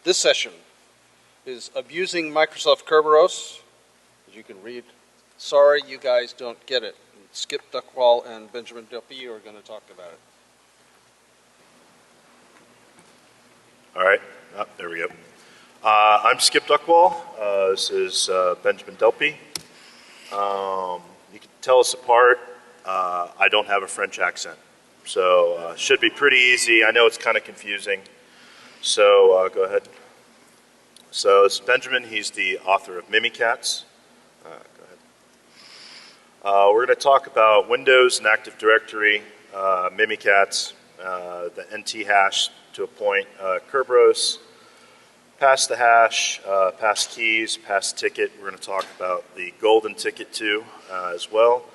This session is abusing Microsoft Kerberos. As you can read, sorry you guys don't get it. Skip Duckwall and Benjamin Duffy are going to talk about it. All right, there we go. I'm Skip Duckwall. This is Benjamin Delpy. You can tell us apart. I don't have a French accent, so should be pretty easy. I know it's kind of confusing, so go ahead. So this is Benjamin. He's the author of Mimikatz. Go ahead. We're going to talk about Windows and Active Directory, Mimikatz, the NT hash to a point, Kerberos, pass the hash, pass keys, pass ticket. We're going to talk about the golden ticket too as well.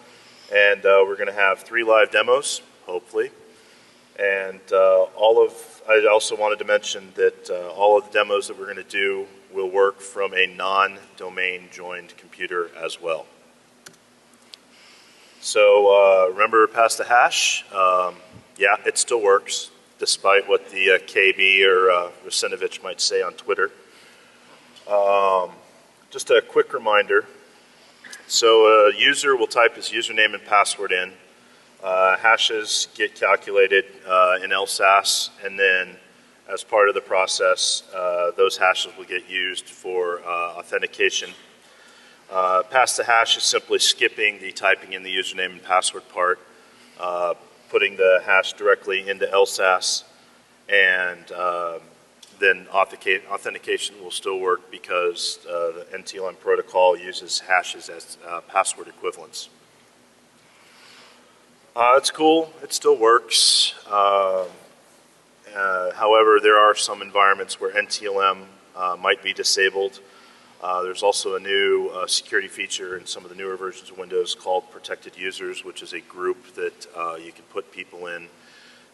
And we're going to have 3 live demos, hopefully. And I also wanted to mention that all of the demos that we're going to do will work from a non-domain joined computer as well. So remember pass the hash. Yeah, it still works, despite what the KB or Rusinovich might say on Twitter. Just a quick reminder. So a user will type his username and password in. Hashes get calculated in LSASS, and then as part of the process, those hashes will get used for authentication. Pass the hash is simply skipping the typing in the username and password part, putting the hash directly into LSASS, and then authentication will still work because the NTLM protocol uses hashes as password equivalents. It's cool. It still works. However, there are some environments where NTLM might be disabled. There's also a new security feature in some of the newer versions of Windows called Protected Users, which is a group that you can put people in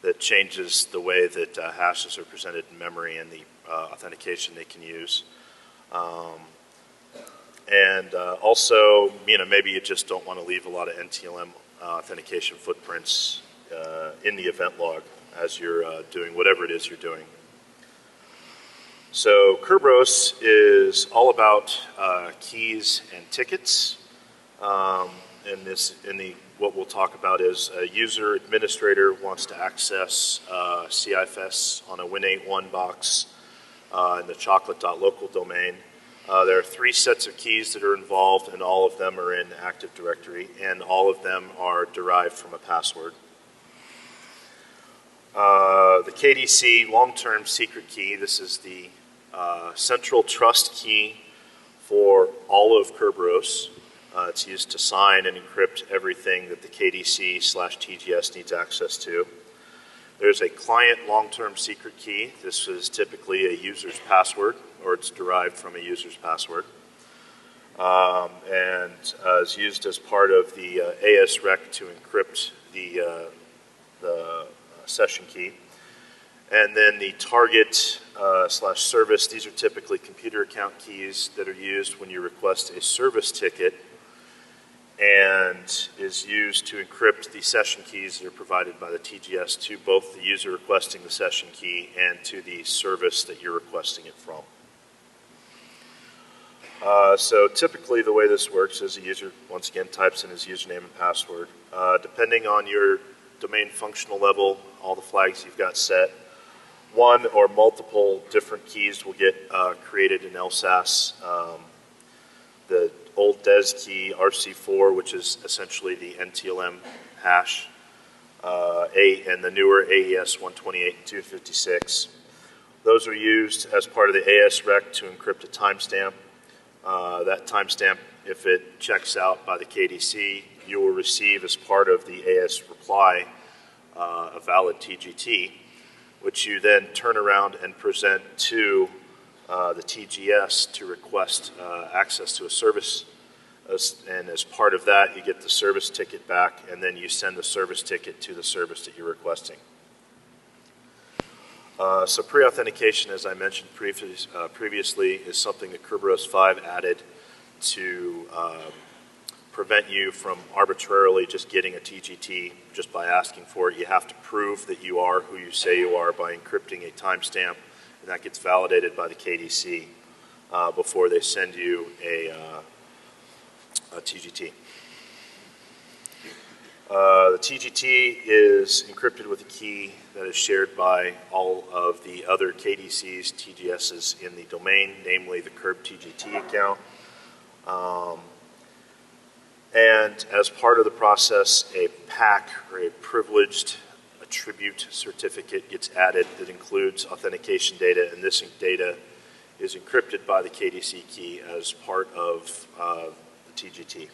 that changes the way that hashes are presented in memory and the authentication they can use. Also, maybe you just don't want to leave a lot of NTLM authentication footprints in the event log as you're doing whatever it is you're doing. So Kerberos is all about keys and tickets. What we'll talk about is a user administrator wants to access CIFS on a Win81 box in the chocolate.local domain. There are 3 sets of keys that are involved, and all of them are in Active Directory, and all of them are derived from a password. The KDC long-term secret key, this is the central trust key for all of Kerberos. It's used to sign and encrypt everything that the KDC/TGS needs access to. There's a client long-term secret key. This is typically a user's password, or it's derived from a user's password, and is used as part of the ASREC to encrypt the session key. And then the target/service, these are typically computer account keys that are used when you request a service ticket, and is used to encrypt the session keys that are provided by the TGS to both the user requesting the session key and to the service that you're requesting it from. So typically the way this works is a user, once again, types in his username and password. Depending on your domain functional level, all the flags you've got set, 1 or multiple different keys will get created in LSASS. The old DES key, RC4, which is essentially the NTLM hash, and the newer AES 128 and 256. Those are used as part of the ASREC to encrypt a timestamp. That timestamp, if it checks out by the KDC, you will receive as part of the AS reply a valid TGT, which you then turn around and present to the TGS to request access to a service. And as part of that, you get the service ticket back, and then you send the service ticket to the service that you're requesting. So pre-authentication, as I mentioned previously, is something that Kerberos 5 added to prevent you from arbitrarily just getting a TGT just by asking for it. You have to prove that you are who you say you are by encrypting a timestamp and that gets validated by the KDC before they send you a TGT. The TGT is encrypted with a key that is shared by all of the other KDCs, TGSs in the domain, namely the KERB-TGT account. And as part of the process, a PAC, or a privileged attribute certificate, gets added that includes authentication data, and this data is encrypted by the KDC key as part of the TGT.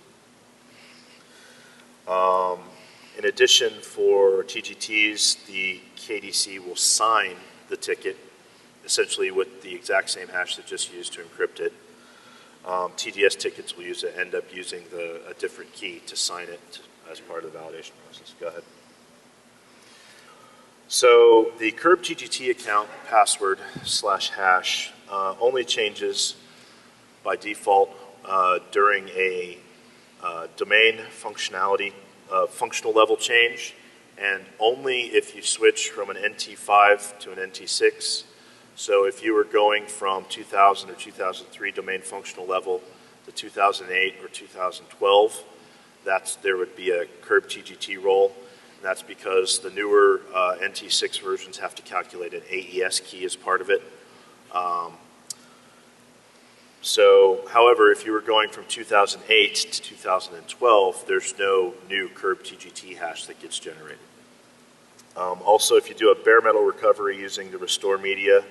In addition, for TGTs, the KDC will sign the ticket, essentially with the exact same hash that just used to encrypt it. TDS tickets will end up using a different key to sign it as part of the validation process. Go ahead. So the KERB-TGT account password /hash only changes by default during a domain functional level change, and only if you switch from an NT5 to an NT6. So if you were going from 2000 or 2003 domain functional level to 2008 or 2012, there would be a KERB-TGT role. And that's because the newer NT6 versions have to calculate an AES key as part of it. However, if you were going from 2008 to 2012, there's no new KERB-TGT hash that gets generated. Also, if you do a bare metal recovery using the restore media,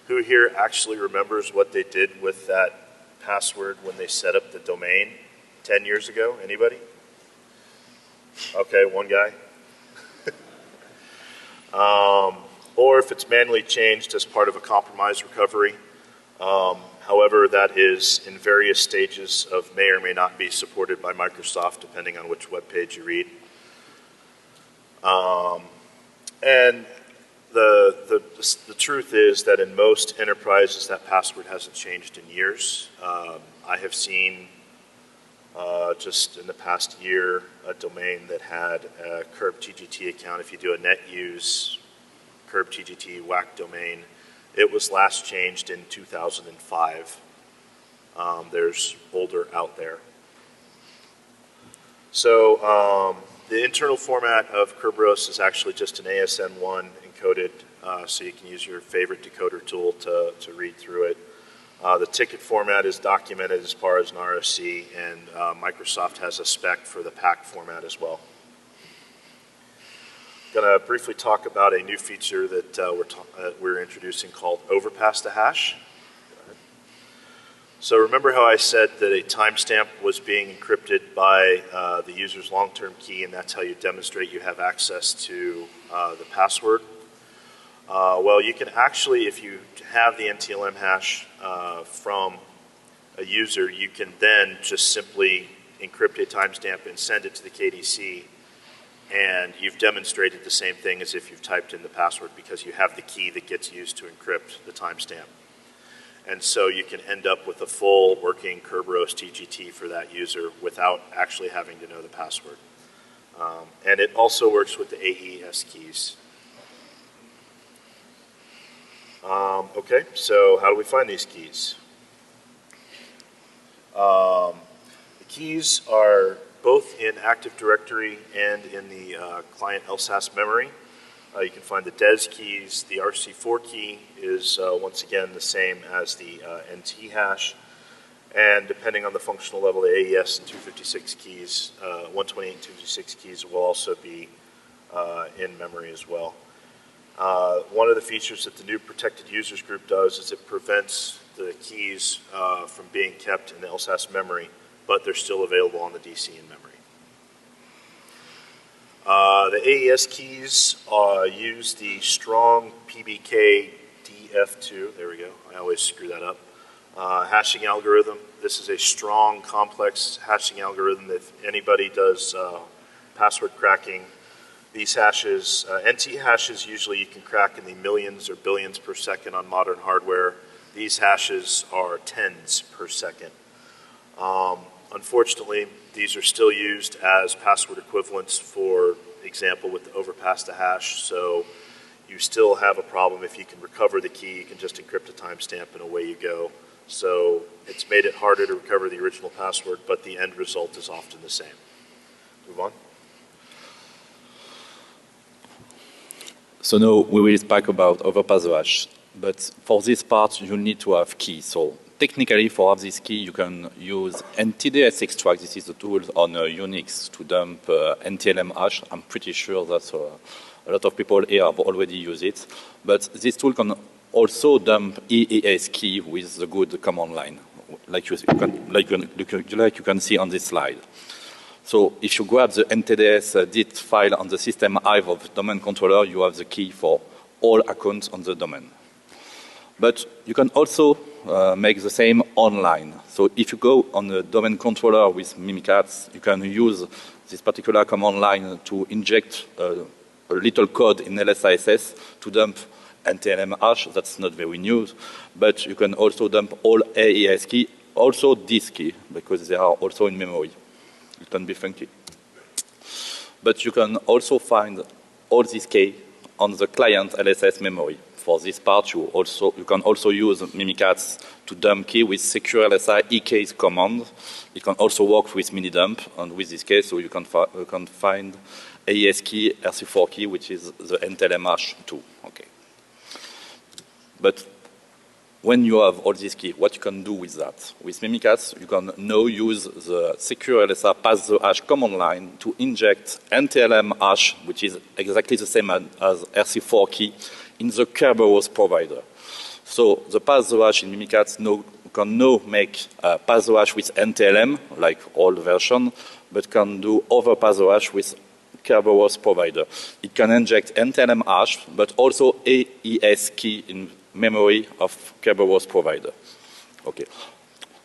who here actually remembers what they did with that password when they set up the domain 10 years ago? Anybody? Okay, one guy. Or if it's manually changed as part of a compromised recovery. However, that is in various stages of may or may not be supported by Microsoft, depending on which web page you read. And the truth is that in most enterprises, that password hasn't changed in years. I have seen just in the past year a domain that had a KERB-TGT account. If you do a net use KERB-TGT WAC domain, it was last changed in 2005. There's older out there. So the internal format of Kerberos is actually just an ASN1 encoded, so you can use your favorite decoder tool to read through it. The ticket format is documented as far as an RFC, and Microsoft has a spec for the PAC format as well. I'm going to briefly talk about a new feature that we're introducing called Overpass the Hash. So remember how I said that a timestamp was being encrypted by the user's long-term key, and that's how you demonstrate you have access to the password? Well, you can actually, if you have the NTLM hash from a user, you can then just simply encrypt a timestamp and send it to the KDC, and you've demonstrated the same thing as if you've typed in the password because you have the key that gets used to encrypt the timestamp. And so you can end up with a full working Kerberos TGT for that user without actually having to know the password. And it also works with the AES keys. Okay, so how do we find these keys? The keys are both in Active Directory and in the client LSAS memory. You can find the DES keys. The RC4 key is once again the same as the NT hash. And depending on the functional level, the AES and 256 keys, 128 and 256 keys will also be in memory as well. One of the features that the new protected users group does is it prevents the keys from being kept in the LSAS memory, but they're still available on the DC in memory. The AES keys use the strong PBK DF2, there we go, I always screw that up, hashing algorithm. This is a strong, complex hashing algorithm. If anybody does password cracking, these hashes, NT hashes, usually you can crack in the millions or billions per second on modern hardware. These hashes are tens per second. Unfortunately, these are still used as password equivalents, for example, with the overpass the hash. So you still have a problem. If you can recover the key, you can just encrypt a timestamp and away you go. So it's made it harder to recover the original password, but the end result is often the same. Move on. So now we will speak about overpass the hash. But for this part, you need to have key. So technically, for have this key, you can use NTDS extract. This is the tool on Unix to dump NTLM hash. I'm pretty sure that a lot of people here have already used it. But this tool can also dump EAS key with the good command line, like you can see on this slide. So if you grab the NTDS dit file on the system hive of domain controller, you have the key for all accounts on the domain. But you can also make the same online. So if you go on the domain controller with Mimikatz, you can use this particular command line to inject a little code in LSISS to dump NTLM hash. That's not very new, but you can also dump all AES key, also this key, because they are also in memory. It can be funky. But you can also find all this key on the client LSS memory. For this part, you can also use Mimikatz to dump key with secure LSI EK's command. It can also work with minidump, and with this case, so you can find AES key, RC4 key, which is the NTLM hash too. Okay. But when you have all these keys, what you can do with that? With Mimikatz, you can now use the secure LSR pass the hash command line to inject NTLM hash, which is exactly the same as RC4 key, in the Kerberos provider. So the pass the hash in Mimikatz can now make pass the hash with NTLM, like old version, but can do overpass the hash with Kerberos provider. It can inject NTLM hash, but also AES key in memory of Kerberos provider. Okay.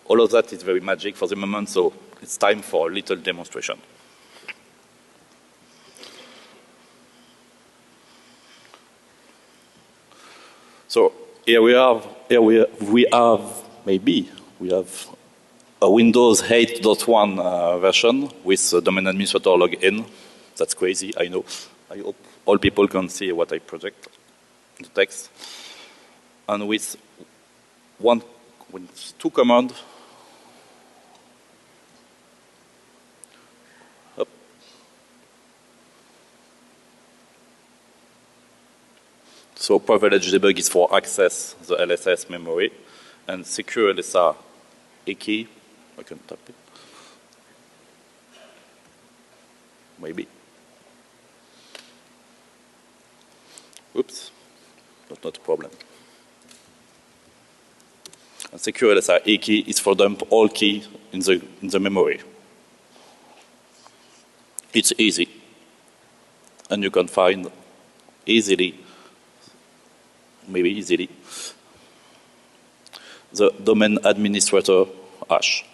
All of that is very magic for the moment, so it's time for a little demonstration. So here we have a Windows 8.1 version with the domain administrator login. That's crazy, I know. I hope all people can see what I project, the text. And with two commands, up. So privilege debug is for access the LSS memory, and secure LSR a key. I can tap it. Maybe. Oops, that's not a problem. And secure LSR a key is for dump all key in the memory. It's easy, and you can find easily, maybe easily, the domain administrator hash.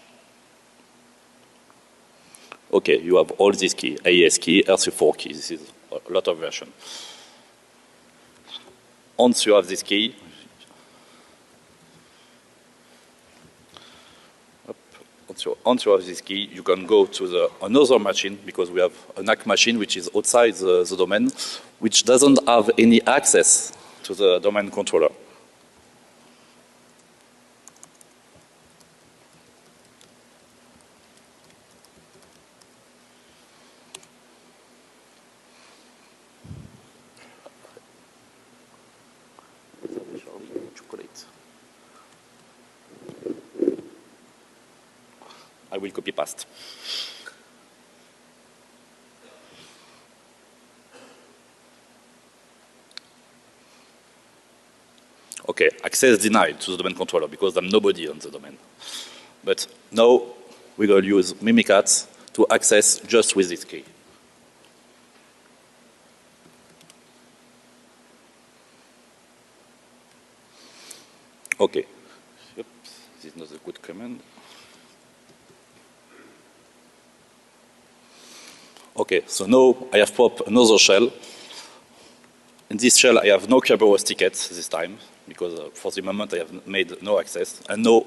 Okay, you have all these keys, AES key, RC4 key. This is a lot of version. Once you have this key, once you have this key, you can go to another machine, because we have a NAC machine which is outside the domain, which doesn't have any access to the domain controller. I will copy paste. Okay, access denied to the domain controller because there's nobody on the domain. But now we will use Mimikatz to access just with this key. Okay. Yep, this is not a good command. Okay, so now I have popped another shell. In this shell, I have no Kerberos tickets this time, because for the moment I have made no access. And now,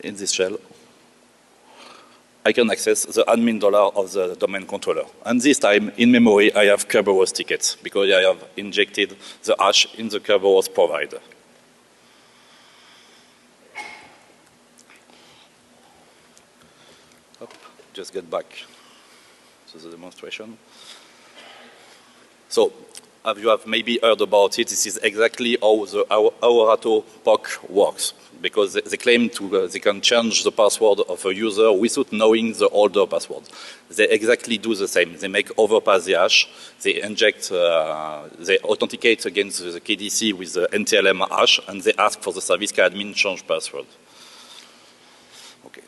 in this shell, I can access the admin dollar of the domain controller. And this time, in memory, I have Kerberos tickets because I have injected the hash in the Kerberos provider. Just get back to the demonstration. So, as you have maybe heard about it, this is exactly how the Aurato POC works. Because they claim they can change the password of a user without knowing the older password. They exactly do the same. They make overpass the hash. They inject, they authenticate against the KDC with the NTLM hash, and they ask for the service admin change password. Okay.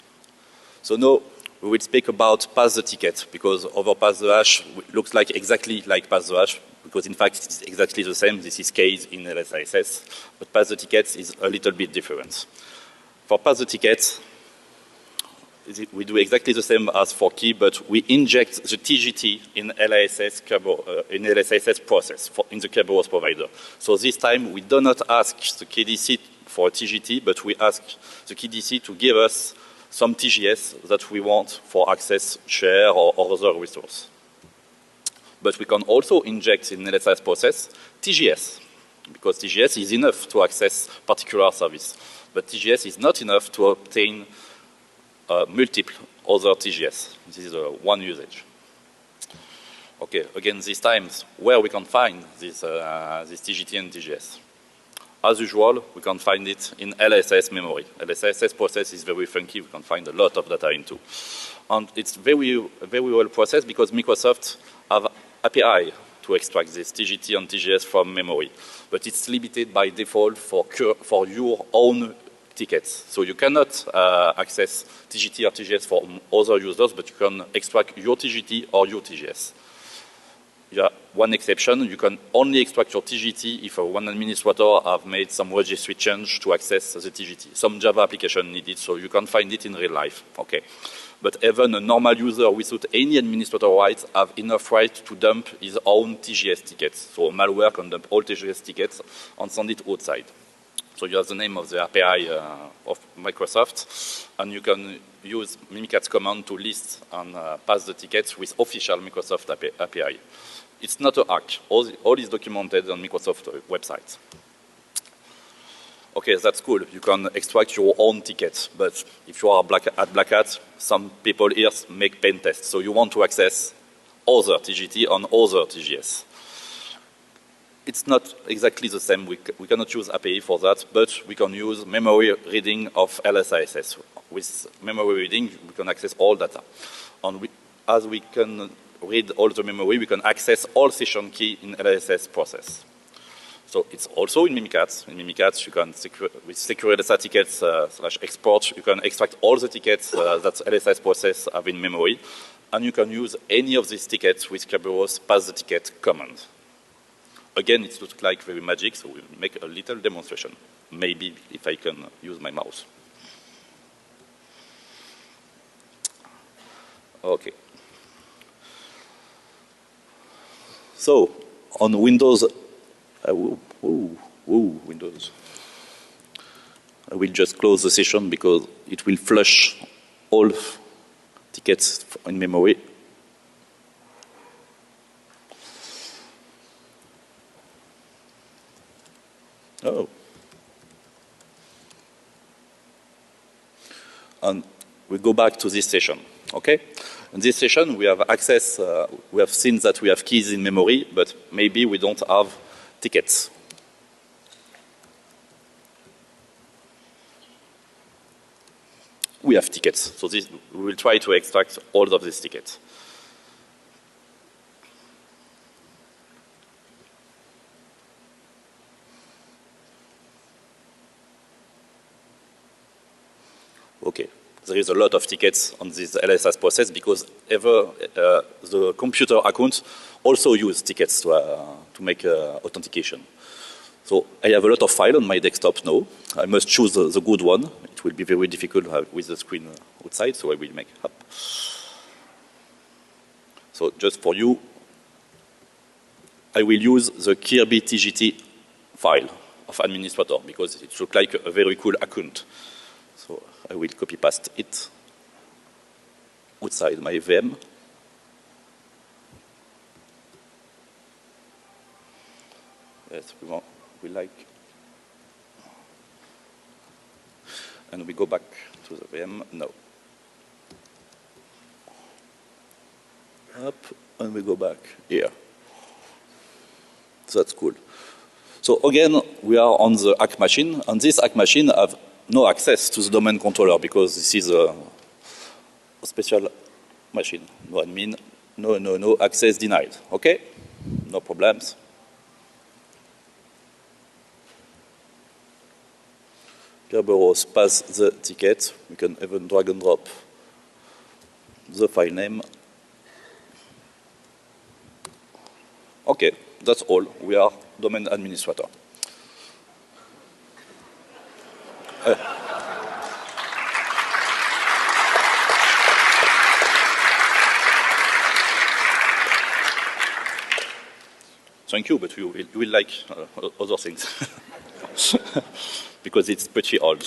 So now we will speak about pass the ticket, because overpass the hash looks like exactly like pass the hash, because in fact it's exactly the same. This is case in LSISS, but pass the tickets is a little bit different. For pass the tickets, we do exactly the same as for key, but we inject the TGT in LSISS process in the Kerberos provider. So this time we do not ask the KDC for a TGT, but we ask the KDC to give us some TGS that we want for access, share, or other resource. But we can also inject in LSIS process TGS, because TGS is enough to access particular service. But TGS is not enough to obtain multiple other TGS. This is one usage. Okay, again, these times, where we can find this TGT and TGS. As usual, we can find it in LSIS memory. LSIS process is very funky. We can find a lot of data into. And it's very well processed because Microsoft have API to extract this TGT and TGS from memory. But it's limited by default for your own tickets. So you cannot access TGT or TGS for other users, but you can extract your TGT or your TGS. Yeah, one exception, you can only extract your TGT if one administrator have made some registry change to access the TGT. Some Java application need it, so you can find it in real life. Okay. But even a normal user without any administrator rights have enough right to dump his own TGS tickets. So malware can dump all TGS tickets and send it outside. So you have the name of the API of Microsoft, and you can use Mimikatz command to list and pass the tickets with official Microsoft API. It's not a hack. All is documented on Microsoft website. Okay, that's cool. You can extract your own tickets, but if you are at Black Hat, some people here make pen tests. So you want to access other TGT and other TGS. It's not exactly the same. We cannot use API for that, but we can use memory reading of LSISS. With memory reading, we can access all data. And as we can read all the memory, we can access all session key in LSS process. So it's also in Mimikatz. In Mimikatz, you can with secure LSI tickets /export, you can extract all the tickets that LSS process have in memory, and you can use any of these tickets with Kerberos pass the ticket command. Again, it looks like very magic, so we'll make a little demonstration. Maybe if I can use my mouse. Okay. So on Windows, Windows. I will just close the session because it will flush all tickets in memory. Oh. And we go back to this session, okay? In this session, we have access, we have seen that we have keys in memory, but maybe we don't have tickets. We have tickets, so we will try to extract all of these tickets. Okay, there is a lot of tickets on this LSS process because the computer account also use tickets to make authentication. So I have a lot of files on my desktop now. I must choose the good one. It will be very difficult with the screen outside, so I will make up. So just for you, I will use the Kirby TGT file of administrator because it looks like a very cool account. So I will copy paste it. outside my VM. Yes, we like. And we go back to the VM. No. Up, and we go back here. So that's cool. So again, we are on the hack machine, and this hack machine have no access to the domain controller because this is a special machine. No admin, no access denied. Okay? No problems. Kerberos pass the ticket. We can even drag and drop the file name. Okay, that's all. We are domain administrator. Thank you, but you will like other things. Because it's pretty old.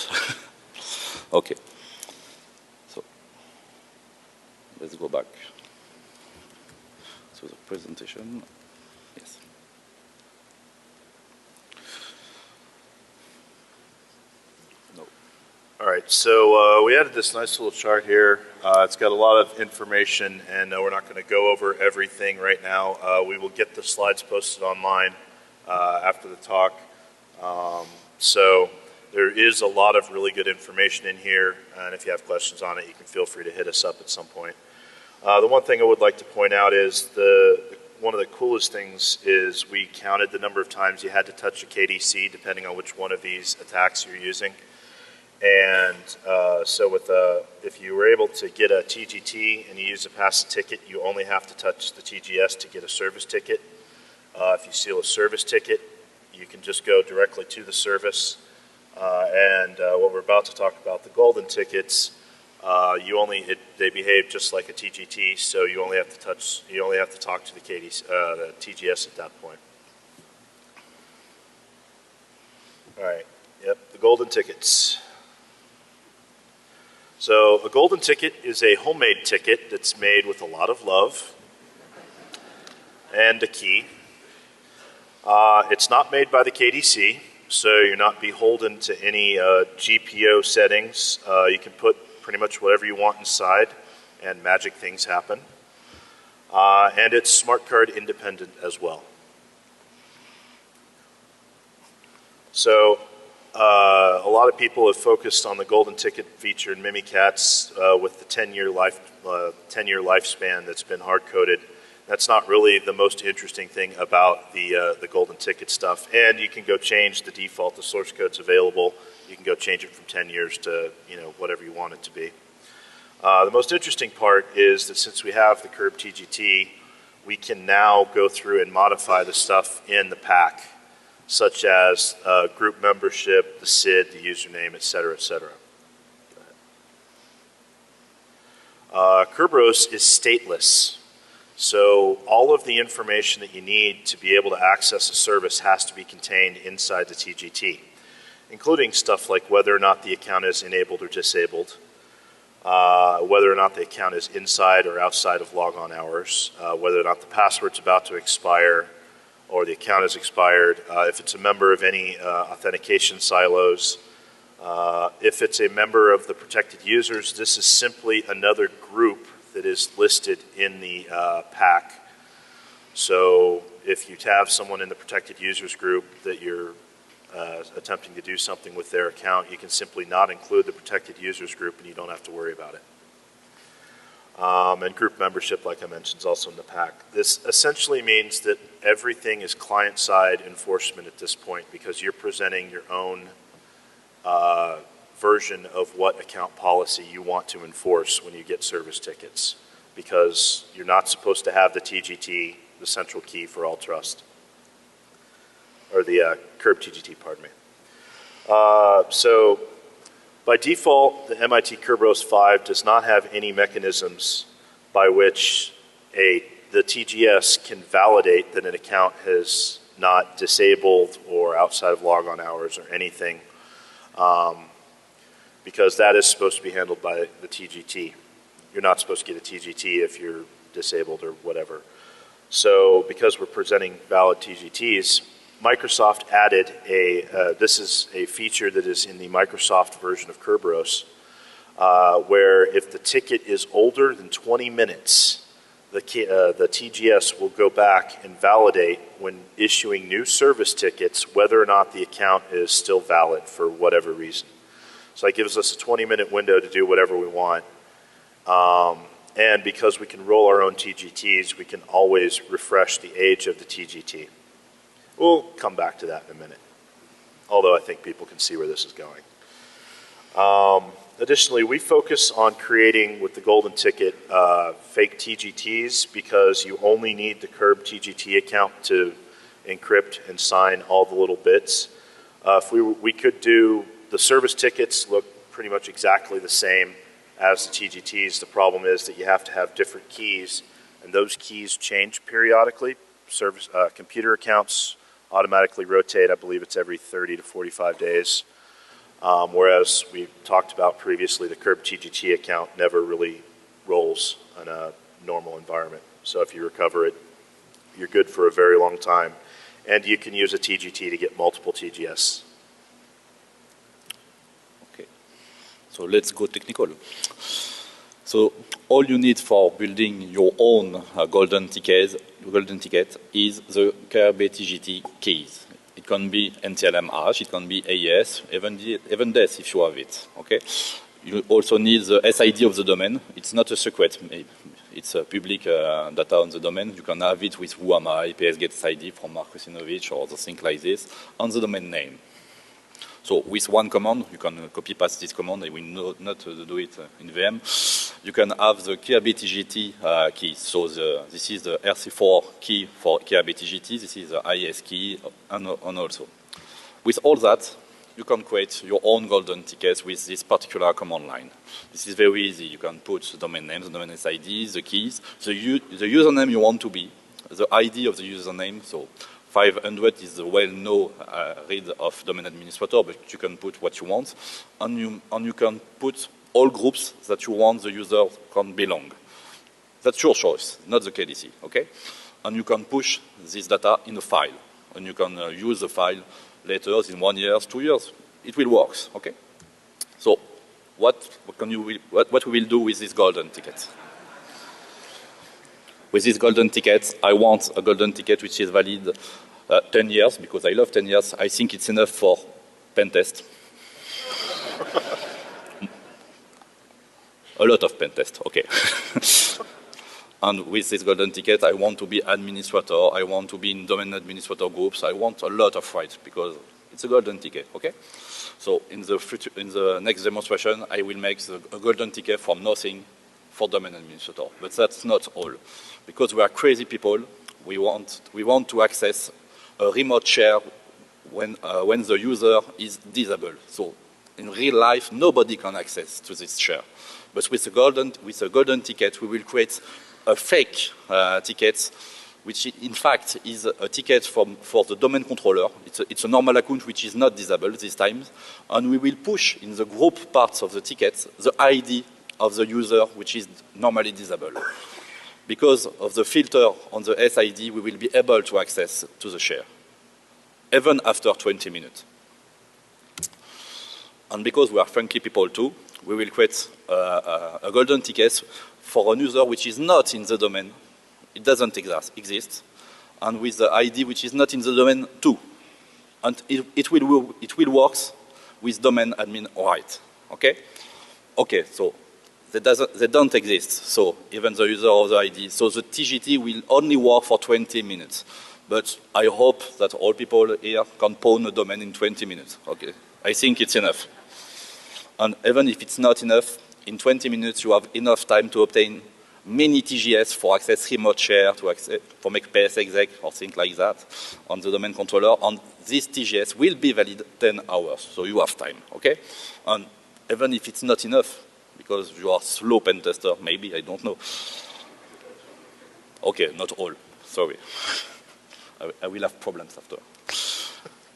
Okay. So let's go back to the presentation. Yes. No. All right, so we added this nice little chart here. It's got a lot of information, and we're not going to go over everything right now. We will get the slides posted online after the talk. So there is a lot of really good information in here, and if you have questions on it, you can feel free to hit us up at some point. The one thing I would like to point out is one of the coolest things is we counted the number of times you had to touch a KDC depending on which one of these attacks you're using. And so if you were able to get a TGT and you use a pass ticket, you only have to touch the TGS to get a service ticket. If you seal a service ticket, you can just go directly to the service. And what we're about to talk about, the golden tickets, they behave just like a TGT, so you only have to talk to the TGS at that point. All right, yep, the golden tickets. So a golden ticket is a homemade ticket that's made with a lot of love and a key. It's not made by the KDC, so you're not beholden to any GPO settings. You can put pretty much whatever you want inside, and magic things happen. And it's smart card independent as well. So a lot of people have focused on the golden ticket feature in Mimikatz with the 10-year lifespan that's been hard-coded. That's not really the most interesting thing about the golden ticket stuff. And you can go change the default. The source code's available. You can go change it from 10 years to whatever you want it to be. The most interesting part is that since we have the Kerb TGT, we can now go through and modify the stuff in the pack, such as group membership, the SID, the username, et cetera, et cetera. Kerberos is stateless. So all of the information that you need to be able to access a service has to be contained inside the TGT, including stuff like whether or not the account is enabled or disabled, whether or not the account is inside or outside of logon hours, whether or not the password's about to expire or the account is expired, if it's a member of any authentication silos, if it's a member of the protected users. This is simply another group that is listed in the pack. So if you have someone in the protected users group that you're attempting to do something with their account, you can simply not include the protected users group and you don't have to worry about it. And group membership, like I mentioned, is also in the pack. This essentially means that everything is client-side enforcement at this point because you're presenting your own version of what account policy you want to enforce when you get service tickets, because you're not supposed to have the TGT, the central key for all trust, or the Kerb TGT, pardon me. So by default, the MIT Kerberos 5 does not have any mechanisms by which the TGS can validate that an account has not disabled or outside of logon hours or anything, because that is supposed to be handled by the TGT. you're not supposed to get a TGT if you're disabled or whatever. So because we're presenting valid TGTs, Microsoft added this is a feature that is in the Microsoft version of Kerberos, where if the ticket is older than 20 minutes, the TGS will go back and validate when issuing new service tickets whether or not the account is still valid for whatever reason. So that gives us a 20-minute window to do whatever we want. And because we can roll our own TGTs, we can always refresh the age of the TGT. We'll come back to that in a minute, although I think people can see where this is going. Additionally, we focus on creating, with the golden ticket, fake TGTs because you only need the Kerb TGT account to encrypt and sign all the little bits. If we could do, the service tickets look pretty much exactly the same as the TGTs. The problem is that you have to have different keys, and those keys change periodically. Computer accounts automatically rotate. I believe it's every 30 to 45 days. Whereas we talked about previously, the Kerb TGT account never really rolls in a normal environment. So if you recover it, you're good for a very long time. And you can use a TGT to get multiple TGS. Okay, so let's go technical. So all you need for building your own golden ticket is the KRB-TGT keys. It can be NTLM hash, it can be AES, even DES if you have it. Okay. You also need the SID of the domain. It's not a secret. It's a public data on the domain. You can have it with who am I, PSGet SID from Markusinovich or something like this on the domain name. So with one command, you can copy paste this command. I will not do it in VM. You can have the KRB-TGT key. So this is the RC4 key for KRB-TGT. This is the IS key, and also. With all that, you can create your own golden tickets with this particular command line. This is very easy. You can put the domain name, the domain SID, the keys, the username you want to be, the ID of the username. So 500 is the well-known read of domain administrator, but you can put what you want, and you can put all groups that you want the user can belong. That's your choice, not the KDC, okay? And you can push this data in a file, and you can use the file later in 1 year, 2 years. It will work, okay? So what we will do with this golden ticket? With this golden ticket, I want a golden ticket which is valid 10 years, because I love 10 years. I think it's enough for pen test. A lot of pen test, okay. And with this golden ticket, I want to be administrator, I want to be in domain administrator groups, I want a lot of rights, because it's a golden ticket, okay? So in the next demonstration, I will make a golden ticket from nothing for domain administrator. But that's not all. Because we are crazy people, we want to access a remote share when the user is disabled. So in real life, nobody can access to this share. But with a golden ticket, we will create a fake ticket, which in fact is a ticket for the domain controller. It's a normal account which is not disabled this time. And we will push in the group parts of the ticket the ID of the user which is normally disabled. Because of the filter on the SID, we will be able to access to the share, even after 20 minutes. And because we are funky people too, we will create a golden ticket for a user which is not in the domain. It doesn't exist. And with the ID which is not in the domain too. And it will work with domain admin right. Okay? Okay, so they don't exist. So even the user of the ID. So the TGT will only work for 20 minutes. But I hope that all people here can pawn a domain in 20 minutes. Okay? I think it's enough. And even if it's not enough, in 20 minutes you have enough time to obtain many TGS for access remote share, for make PS exec or things like that on the domain controller. And this TGS will be valid 10 hours, so you have time, okay? And even if it's not enough, because you are slow pen tester, maybe, I don't know. Okay, not all, sorry. I will have problems after.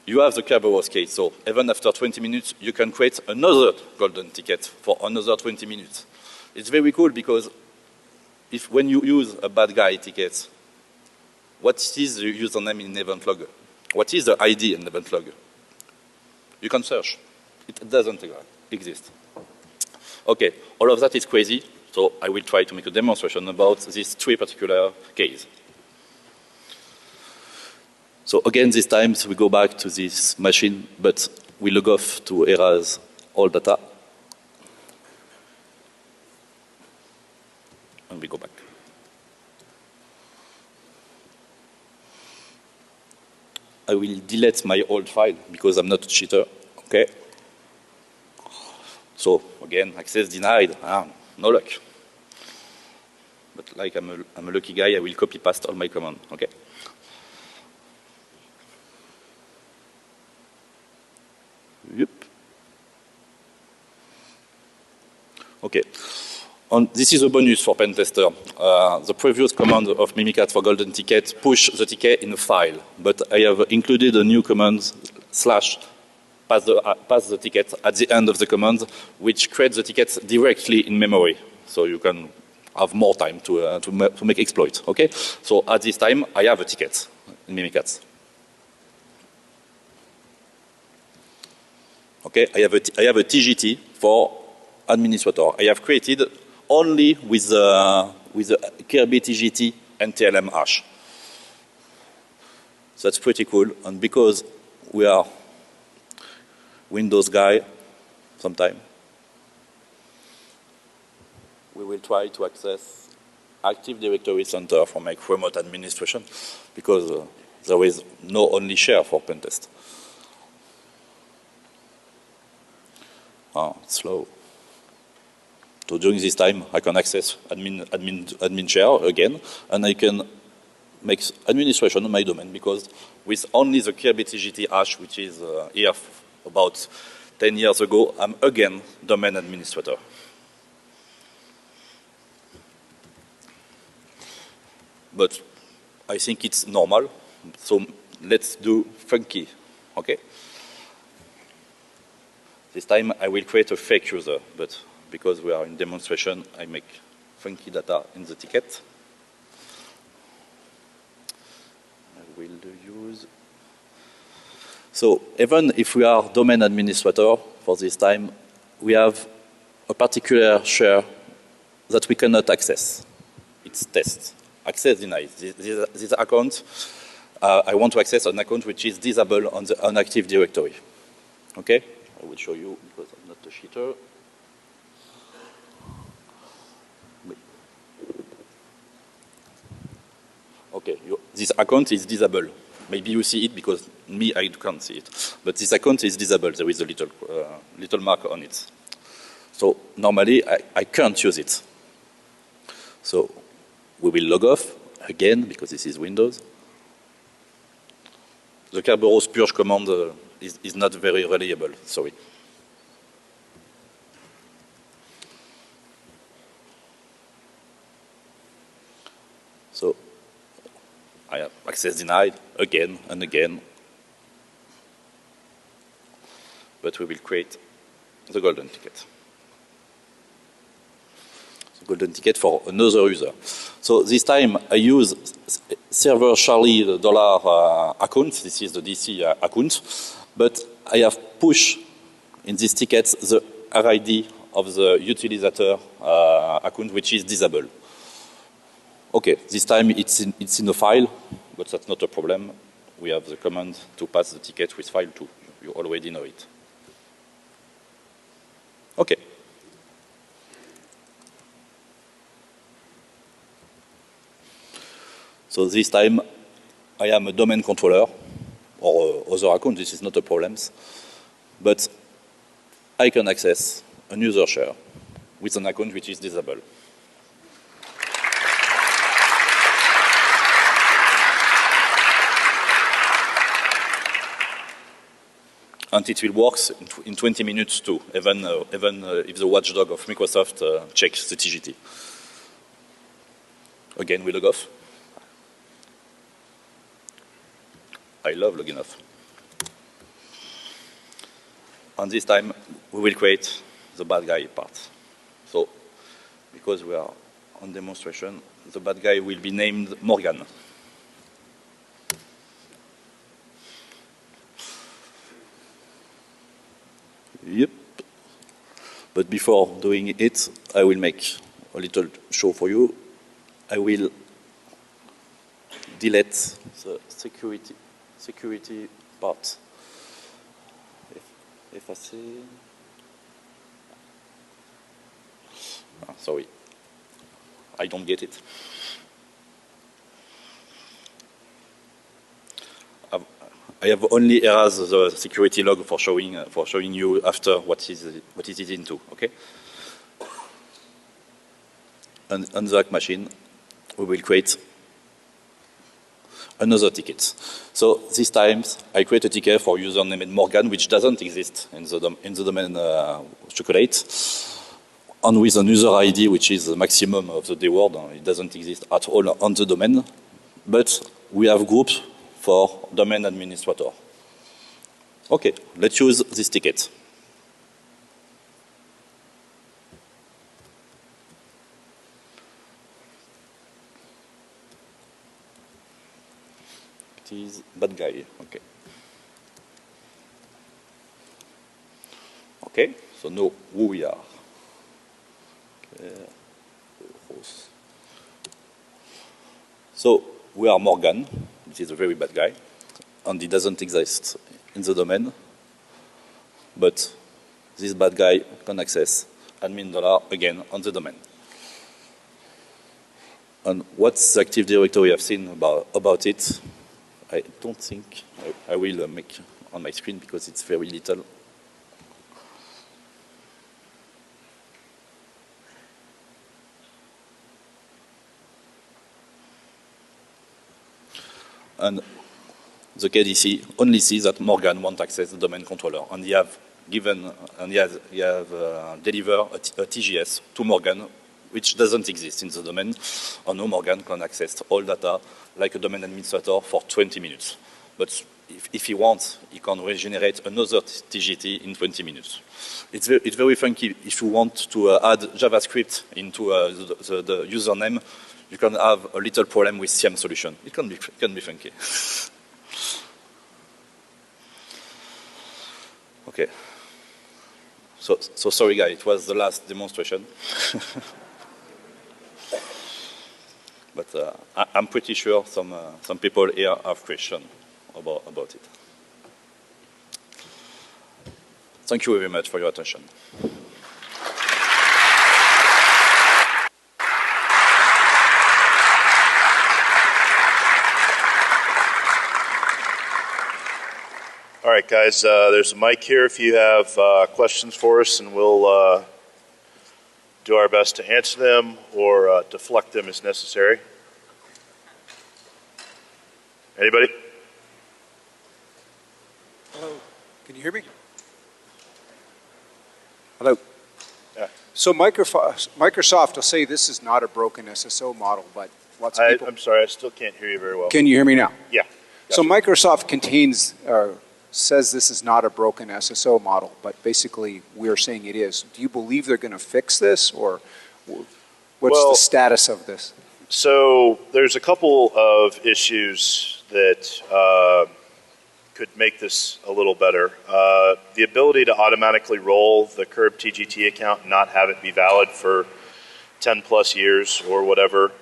You have the Kerberos case, so even after 20 minutes, you can create another golden ticket for another 20 minutes. It's very cool because when you use a bad guy ticket, what is the username in event log? What is the ID in event log? You can search. It doesn't exist. Okay, all of that is crazy, so I will try to make a demonstration about these three particular cases. So again, this time we go back to this machine, but we log off to erase all data. And we go back. I will delete my old file because I'm not a cheater, okay? So again, access denied, no luck. But like I'm a lucky guy, I will copy paste all my command, okay? Yep. Okay. This is a bonus for pen tester. The previous command of Mimikat for golden ticket push the ticket in a file, but I have included a new command / pass the ticket at the end of the command, which creates the tickets directly in memory, so you can have more time to make exploit. Okay. So at this time, I have a ticket in Mimikat. Okay, I have a TGT for administrator. I have created only with the Kirby TGT and TLM hash. That's pretty cool, and because we are Windows guy, sometime we will try to access Active Directory Center for my remote administration, because there is no only share for pentest. It's slow. So during this time, I can access admin share again, and I can make administration on my domain, because with only the Kirby TGT hash, which is here about 10 years ago, I'm again domain administrator. But I think it's normal, so let's do funky, okay? This time I will create a fake user, but because we are in demonstration, I make funky data in the ticket. I will use. So even if we are domain administrator for this time, we have a particular share that we cannot access. It's test. Access denied. This account, I want to access an account which is disabled on the inactive directory. Okay? I will show you because I'm not a cheater. Okay, this account is disabled. Maybe you see it because me, I can't see it. But this account is disabled. There is a little mark on it. So normally, I can't use it. So we will log off again because this is Windows. The Kerberos purge command is not very reliable, sorry. So I have access denied again and again. But we will create the golden ticket. The golden ticket for another user. So this time I use server Charlie dollar account. This is the DC account. But I have pushed in this ticket the RID of the utilizer account, which is disabled. Okay, this time it's in a file, but that's not a problem. We have the command to pass the ticket with file 2. You already know it. Okay. So this time I am a domain controller or other account. This is not a problem. But I can access a user share with an account which is disabled. And it will work in 20 minutes too, even if the watchdog of Microsoft checks the TGT. Again, we log off. I love logging off. And this time, we will create the bad guy part. So because we are on demonstration, the bad guy will be named Morgan. Yep. But before doing it, I will make a little show for you. I will delete the security part. If I see, sorry, I don't get it. I have only erased the security log for showing you after what is it into. Okay. And on the hack machine, we will create another ticket. So this time, I create a ticket for user named Morgan, which doesn't exist in the domain chocolate, and with an user ID, which is the maximum of the day word. It doesn't exist at all on the domain, but we have groups for domain administrator. Okay, let's use this ticket. It is bad guy. Okay. Okay, so know who we are. Kerberos. So we are Morgan, which is a very bad guy, and he doesn't exist in the domain. But this bad guy can access admin dollar again on the domain. And what's the Active Directory I've seen about it? I don't think I will make on my screen because it's very little. And the KDC only sees that Morgan won't access the domain controller, and he have delivered a TGS to Morgan, which doesn't exist in the domain, and now Morgan can access all data like a domain administrator for 20 minutes. But if he wants, he can regenerate another TGT in 20 minutes. It's very funky. If you want to add JavaScript into the username, you can have a little problem with CM solution. It can be funky. Okay. So sorry, guys. It was the last demonstration. But I'm pretty sure some people here have questions about it. Thank you very much for your attention. All right, guys, there's a mic here if you have questions for us, and we'll do our best to answer them or deflect them as necessary. Anybody? Hello, can you hear me? Hello. Yeah. So Microsoft will say this is not a broken SSO model, but lots of people. I'm sorry, I still can't hear you very well. Can you hear me now? Yeah. So Gotcha. Microsoft says this is not a broken SSO model, but basically we're saying it is. Do you believe they're going to fix this, or what's the status of this? So there's a couple of issues that could make this a little better. The ability to automatically roll the Kerb TGT account and not have it be valid for 10 plus years or whatever.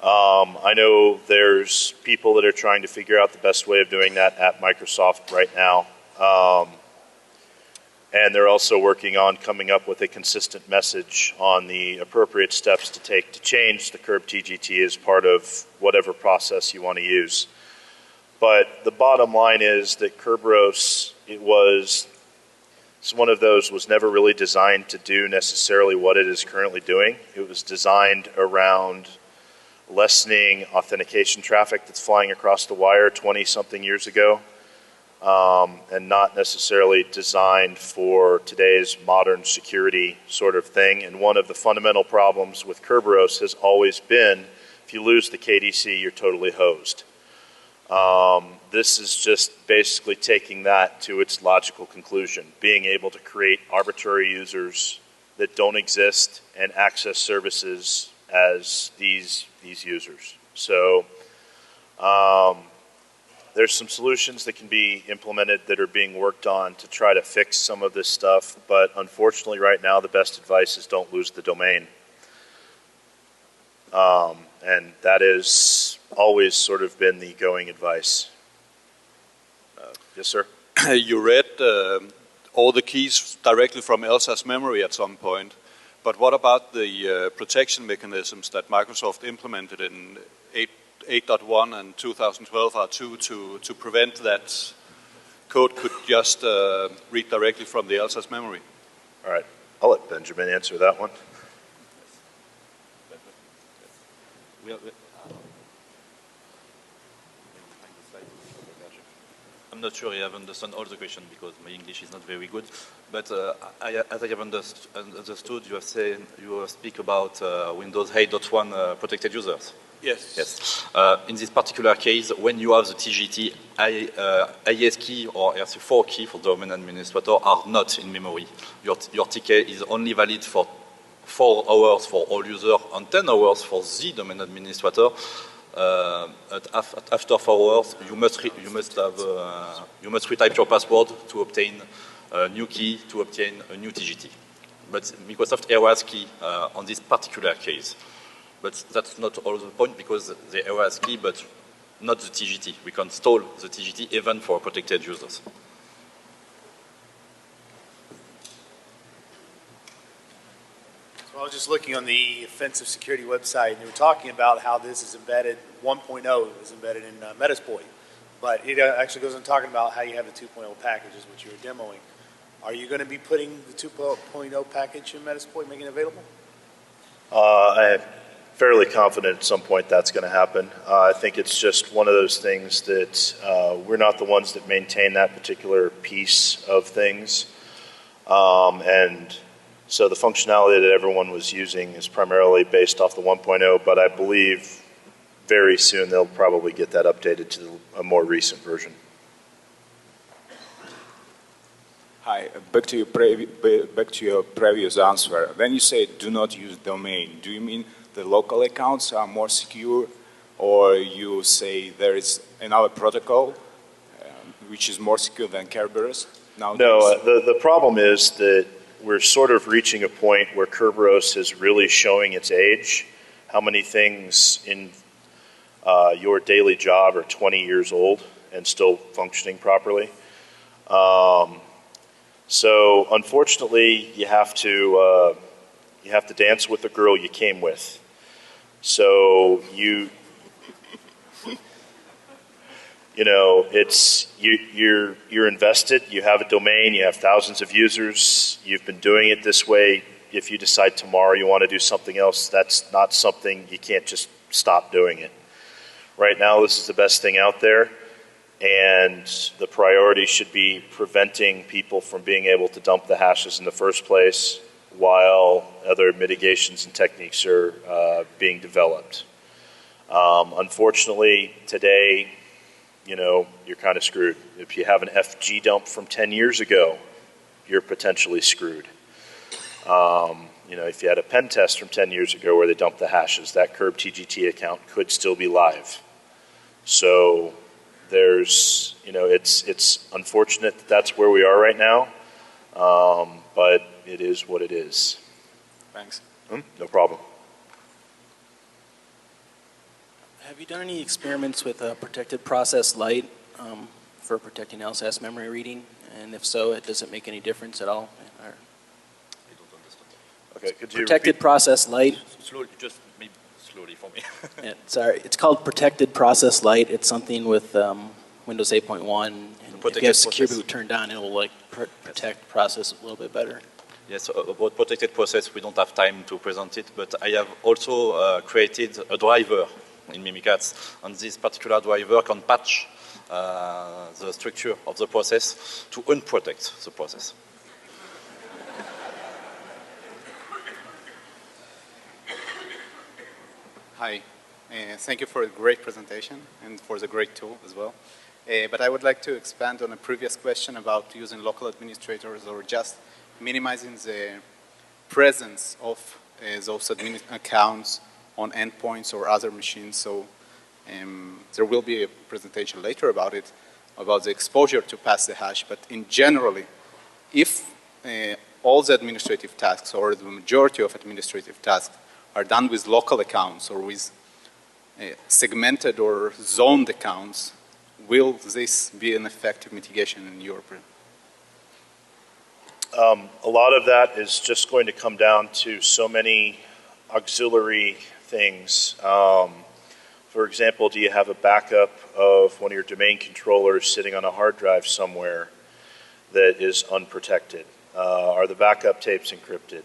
I know there's people that are trying to figure out the best way of doing that at Microsoft right now. And they're also working on coming up with a consistent message on the appropriate steps to take to change the Kerb TGT as part of whatever process you want to use. But the bottom line is that Kerberos, it's one of those was never really designed to do necessarily what it is currently doing. It was designed around lessening authentication traffic that's flying across the wire 20-something years ago, and not necessarily designed for today's modern security sort of thing. And one of the fundamental problems with Kerberos has always been, if you lose the KDC, you're totally hosed. This is just basically taking that to its logical conclusion, being able to create arbitrary users that don't exist and access services as these users. So there's some solutions that can be implemented that are being worked on to try to fix some of this stuff, but unfortunately right now the best advice is don't lose the domain. And that has always sort of been the going advice. Yes, sir? You read all the keys directly from Elsa's memory at some point, but what about the protection mechanisms that Microsoft implemented in 8.1 and 2012 R2 to prevent that code could just read directly from the Elsa's memory? All right, I'll let Benjamin answer that one. I'm not sure I have understood all the question because my English is not very good. But as I have understood, you have said you speak about Windows 8.1 protected users. Yes. Yes. In this particular case, when you have the TGT IS key or RC4 key for domain administrator are not in memory. Your TK is only valid for 4 hours for all users and 10 hours for the domain administrator. After 4 hours, you must retype your password to obtain a new key, to obtain a new TGT. But Microsoft errors key on this particular case. But that's not all the point because the errors key, but not the TGT. We can install the TGT even for protected users. So I was just looking on the offensive security website, and they were talking about how this is embedded, 1.0 is embedded in Metasploit. But it actually goes on talking about how you have the 2.0 package, is what you were demoing. Are you going to be putting the 2.0 package in Metasploit, making it available? I'm fairly confident at some point that's going to happen. I think it's just one of those things that we're not the ones that maintain that particular piece of things. And so the functionality that everyone was using is primarily based off the 1.0, but I believe very soon they'll probably get that updated to a more recent version. Hi, back to your previous answer. When you say do not use domain, do you mean the local accounts are more secure, or you say there is another protocol which is more secure than Kerberos? No, the problem is that we're sort of reaching a point where Kerberos is really showing its age. How many things in your daily job are 20 years old and still functioning properly? So unfortunately, you have to dance with the girl you came with. So you're invested. You have a domain. You have thousands of users. You've been doing it this way. If you decide tomorrow you want to do something else, that's not something you can't just stop doing it. Right now, this is the best thing out there. And the priority should be preventing people from being able to dump the hashes in the first place while other mitigations and techniques are being developed. Unfortunately, today, you're kind of screwed. If you have an FG dump from 10 years ago, you're potentially screwed. If you had a pen test from 10 years ago where they dumped the hashes, that Kerb TGT account could still be live. So there's, it's unfortunate that that's where we are right now, but it is what it is. Thanks. No problem. Have you done any experiments with protected process light for protecting LSAS memory reading? And if so, does it make any difference at all? I don't understand. Okay, could you Protected repeat? process light. Slowly, just maybe slowly for me. Yeah, sorry, it's called protected process light. It's something with Windows 8.1. And if you have secure boot turned on, it will protect process a little bit better. Yes, about protected process, we don't have time to present it, but I have also created a driver in Mimikatz, and this particular driver can patch the structure of the process to unprotect the process. Hi, thank you for a great presentation and for the great tool as well. But I would like to expand on a previous question about using local administrators or just minimizing the presence of those admin accounts on endpoints or other machines. So there will be a presentation later about it, about the exposure to pass the hash. But in generally, if all the administrative tasks or the majority of administrative tasks are done with local accounts or with segmented or zoned accounts, will this be an effective mitigation in your opinion? A lot of that is just going to come down to so many auxiliary things. For example, do you have a backup of one of your domain controllers sitting on a hard drive somewhere that is unprotected? Are the backup tapes encrypted?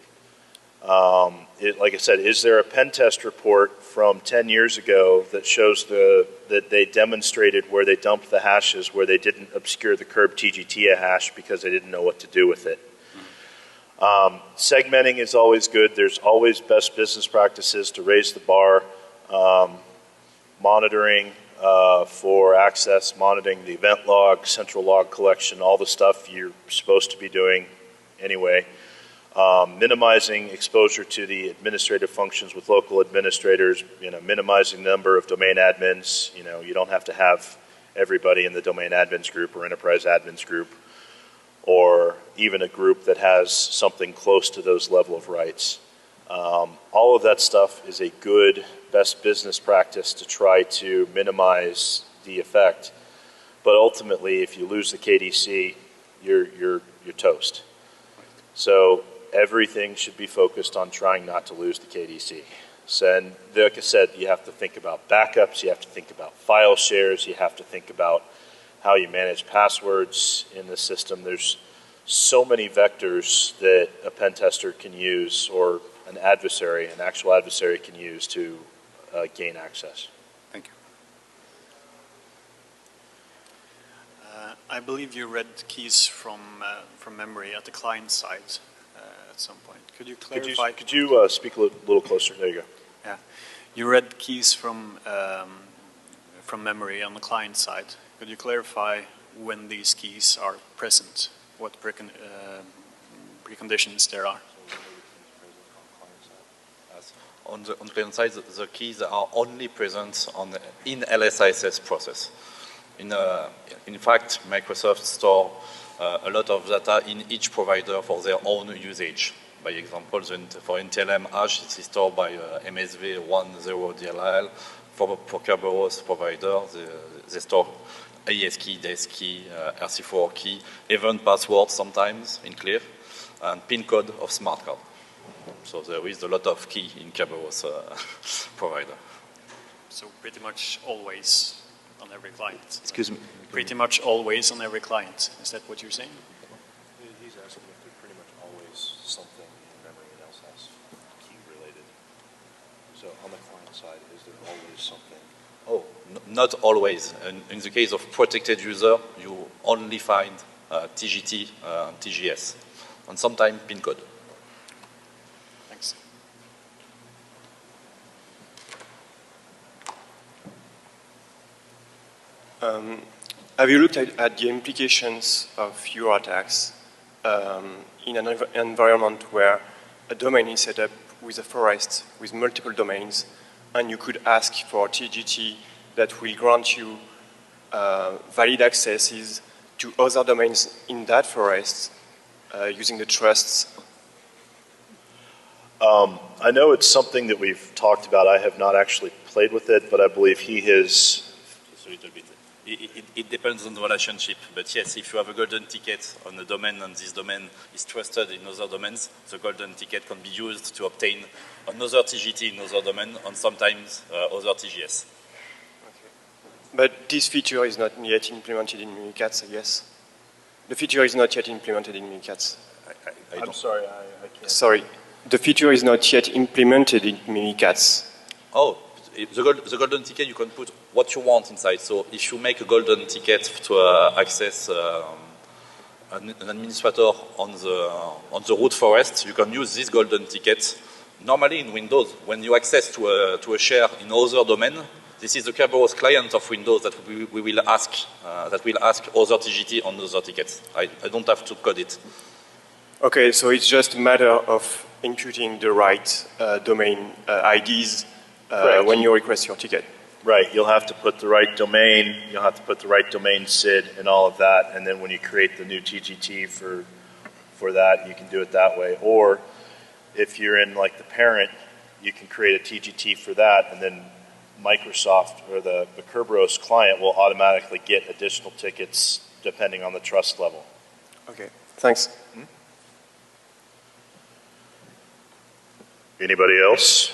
Like I said, is there a pen test report from 10 years ago that shows that they demonstrated where they dumped the hashes, where they didn't obscure the Kerb TGT hash because they didn't know what to do with it? Segmenting is always good. There's always best business practices to raise the bar. Monitoring for access, monitoring the event log, central log collection, all the stuff you're supposed to be doing anyway. Minimizing exposure to the administrative functions with local administrators, minimizing the number of domain admins. You don't have to have everybody in the domain admins group or enterprise admins group, or even a group that has something close to those level of rights. All of that stuff is a good best business practice to try to minimize the effect. But ultimately, if you lose the KDC, you're toast. So everything should be focused on trying not to lose the KDC. So, and like I said, you have to think about backups, you have to think about file shares, you have to think about how you manage passwords in the system. There's so many vectors that a pen tester can use, or an actual adversary can use to gain access. Thank you. I believe you read keys from memory at the client side at some point. Could you clarify? Could you speak a little closer? There you go. Yeah, you read keys from memory on the client side. Could you clarify when these keys are present? What preconditions there are? On the client side, the keys are only present in LSISS process. In fact, Microsoft store a lot of data in each provider for their own usage. By example, for NTLM hash, it is stored by MSV 10 DLL. For Kerberos provider, they store AES key, DES key, RC4 key, even passwords sometimes in clear, and PIN code of smart card. So there is a lot of key in Kerberos provider. So pretty much always on every client. Excuse me. Pretty much always on every client. Is that what you're saying? He's asking if there's pretty much always something in memory that else has key related. So on the client side, is there always something? Oh, not always. In the case of protected user, you only find TGT, TGS, and sometimes PIN code. Thanks. Have you looked at the implications of your attacks in an environment where a domain is set up with a forest with multiple domains, and you could ask for TGT that will grant you valid accesses to other domains in that forest using the trusts? I know it's something that we've talked about. I have not actually played with it, but I believe he has. Just a little bit. It depends on the relationship, but yes, if you have a golden ticket on a domain and this domain is trusted in other domains, the golden ticket can be used to obtain another TGT in other domain and sometimes other TGS. Okay. But this feature is not yet implemented in Mimikatz, I guess? The feature is not yet implemented in Mimikatz. I'm sorry, I can't. Sorry, the feature is not yet implemented in Mimikatz. Oh, the golden ticket, you can put what you want inside. So if you make a golden ticket to access an administrator on the root forest, you can use this golden ticket. Normally in Windows, when you access to a share in other domain, this is the Kerberos client of Windows that we will ask other TGT on other tickets. I don't have to code it. Okay, so it's just a matter of inputting the right domain IDs Correct. when you request your ticket. Right, you'll have to put the right domain, you'll have to put the right domain SID and all of that, and then when you create the new TGT for that, you can do it that way. Or if you're in like the parent, you can create a TGT for that, and then Microsoft or the Kerberos client will automatically get additional tickets depending on the trust level. Okay, thanks. Anybody else?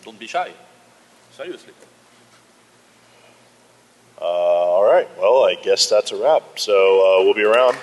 Don't be shy. Seriously. All right, well, I guess that's a wrap. So we'll be around.